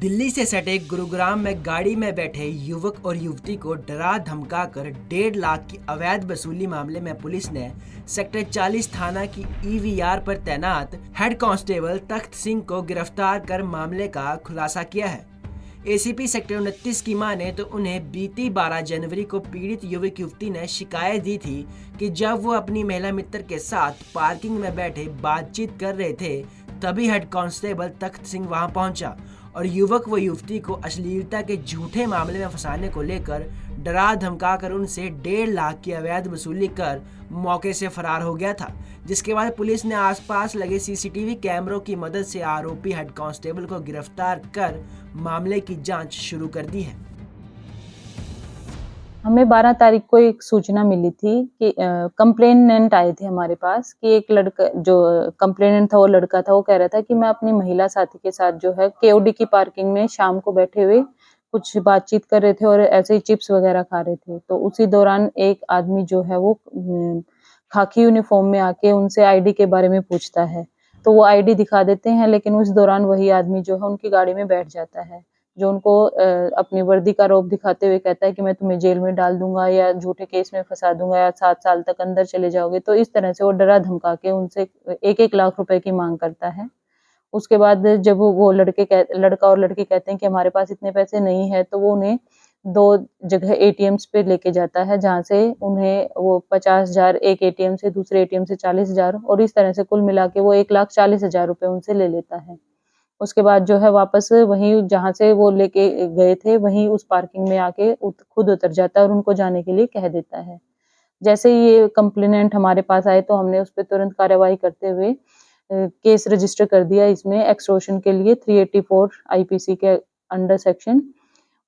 दिल्ली से सटे गुरुग्राम में गाड़ी में बैठे युवक और युवती को डरा धमकाकर 1.5 लाख की अवैध वसूली मामले में पुलिस ने सेक्टर 40 थाना की ईवीआर पर तैनात हेड कांस्टेबल तख्त सिंह को गिरफ्तार कर मामले का खुलासा किया है। एसीपी सेक्टर 29 की माने तो उन्हें बीती 12 जनवरी को पीड़ित युवक युवती ने शिकायत दी थी कि जब वो अपनी महिला मित्र के साथ पार्किंग में बैठे बातचीत कर रहे थे तभी हेड कांस्टेबल तख्त सिंह वहां पहुंचा और युवक व युवती को अश्लीलता के झूठे मामले में फंसाने को लेकर डरा धमकाकर उनसे 1.5 लाख की अवैध वसूली कर मौके से फरार हो गया था, जिसके बाद पुलिस ने आसपास लगे सीसीटीवी कैमरों की मदद से आरोपी हेड कांस्टेबल को गिरफ्तार कर मामले की जांच शुरू कर दी है। हमें 12 तारीख को एक सूचना मिली थी कि कंप्लेनेंट आए थे हमारे पास कि एक लड़का जो कंप्लेनेंट था वो लड़का था, वो कह रहा था कि मैं अपनी महिला साथी के साथ जो है केओडी की पार्किंग में शाम को बैठे हुए कुछ बातचीत कर रहे थे और ऐसे ही चिप्स वगैरह खा रहे थे। तो उसी दौरान एक आदमी जो है वो खाकी यूनिफॉर्म में आके उनसे आईडी के बारे में पूछता है, तो वो आईडी दिखा देते हैं, लेकिन उस दौरान वही आदमी जो है उनकी गाड़ी में बैठ जाता है, जो उनको अपनी वर्दी का रौब दिखाते हुए कहता है कि मैं तुम्हें जेल में डाल दूंगा या झूठे केस में फंसा दूंगा या 7 साल तक अंदर चले जाओगे। तो इस तरह से वो डरा धमका के उनसे 1-1 लाख रुपए की मांग करता है। उसके बाद जब वो लड़का और लड़की कहते हैं कि हमारे पास इतने पैसे नहीं है, तो वो उन्हें 2 जगह एटीएम्स पे लेके जाता है, जहाँ से उन्हें वो 50,000 एक एटीएम से, दूसरे एटीएम से 40,000 और इस तरह से कुल मिला के वो 1,40,000 रुपए उनसे ले लेता है। उसके बाद जो है वापस वहीं जहाँ से वो लेके गए थे वहीं उस पार्किंग में आके खुद उतर जाता है और उनको जाने के लिए कह देता है। जैसे ही ये कंप्लेनेंट हमारे पास आए तो हमने उस पे तुरंत कार्यवाही करते हुए केस रजिस्टर कर दिया इसमें एक्सटॉर्शन के लिए 384 आईपीसी के अंडर सेक्शन।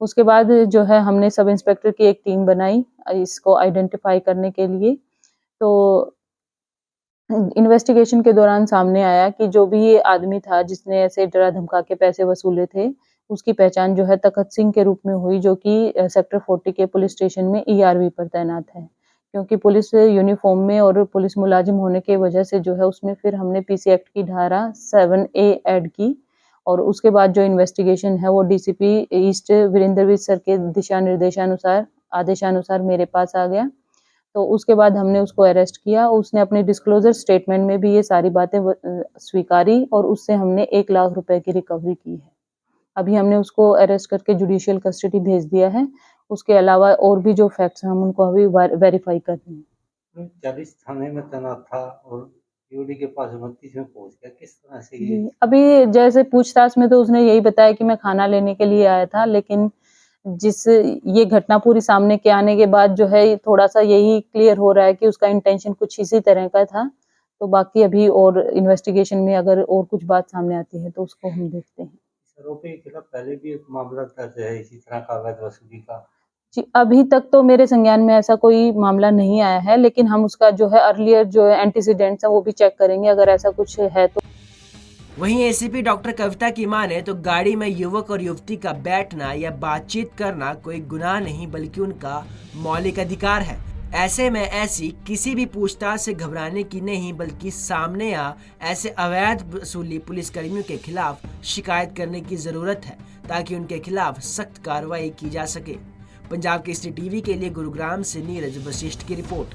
उसके बाद जो है हमने सब इंस्पेक्टर की एक टीम बनाई इसको आइडेंटिफाई करने के लिए। तो इन्वेस्टिगेशन के दौरान सामने आया कि जो भी ये आदमी था जिसने ऐसे डरा धमका के पैसे वसूले थे, उसकी पहचान जो है तखत सिंह के रूप में हुई, जो कि सेक्टर 40 के पुलिस स्टेशन में ईआरवी पर तैनात है। क्योंकि पुलिस यूनिफॉर्म में और पुलिस मुलाजिम होने की वजह से जो है उसमें फिर हमने पीसी एक्ट की धारा 7A ऐड की और उसके बाद जो इन्वेस्टिगेशन है वो डीसीपी ईस्ट वीरेंद्रवीर सर के दिशा निर्देशानुसार आदेशानुसार मेरे पास आ गया। तो उसके बाद हमने उसको अरेस्ट किया। उसने अपने डिस्क्लोजर स्टेटमेंट में भी ये सारी बातें स्वीकारी और उससे हमने 1 लाख रुपए की रिकवरी की है। अभी हमने उसको अरेस्ट करके जुडिशियल कस्टडी भेज दिया है। उसके अलावा और भी जो फैक्ट्स हैं हम उनको अभी वेरीफाई कर रहे हैं। 40 थाने में तैनात था और यूडी के पास 29 में पहुंच गया, किस तरह से ये? अभी जैसे पूछताछ में तो उसने यही बताया कि मैं खाना लेने के लिए आया था, लेकिन जिस ये घटना पूरी सामने के आने के बाद जो है थोड़ा सा यही क्लियर हो रहा है कि उसका इंटेंशन कुछ इसी तरह का था। तो बाकी अभी और इन्वेस्टिगेशन में अगर और कुछ बात सामने आती है तो उसको हम देखते हैं। आरोपी के खिलाफ पहले भी एक मामला दर्ज है इसी तरह का अवैध वसूली का। जी, अभी तक तो मेरे संज्ञान में ऐसा कोई मामला नहीं आया है, लेकिन हम उसका जो है अर्लियर जो है एंटीसीडेंट्स है वो भी चेक करेंगे अगर ऐसा कुछ है तो। वहीं एसीपी डॉक्टर कविता की माने तो गाड़ी में युवक और युवती का बैठना या बातचीत करना कोई गुनाह नहीं बल्कि उनका मौलिक अधिकार है। ऐसे में ऐसी किसी भी पूछताछ से घबराने की नहीं बल्कि सामने या ऐसे अवैध वसूली पुलिसकर्मियों के खिलाफ शिकायत करने की जरूरत है ताकि उनके खिलाफ सख्त कार्रवाई की जा सके। पंजाब केसरी टीवी के लिए गुरुग्राम से नीरज वशिष्ठ की रिपोर्ट।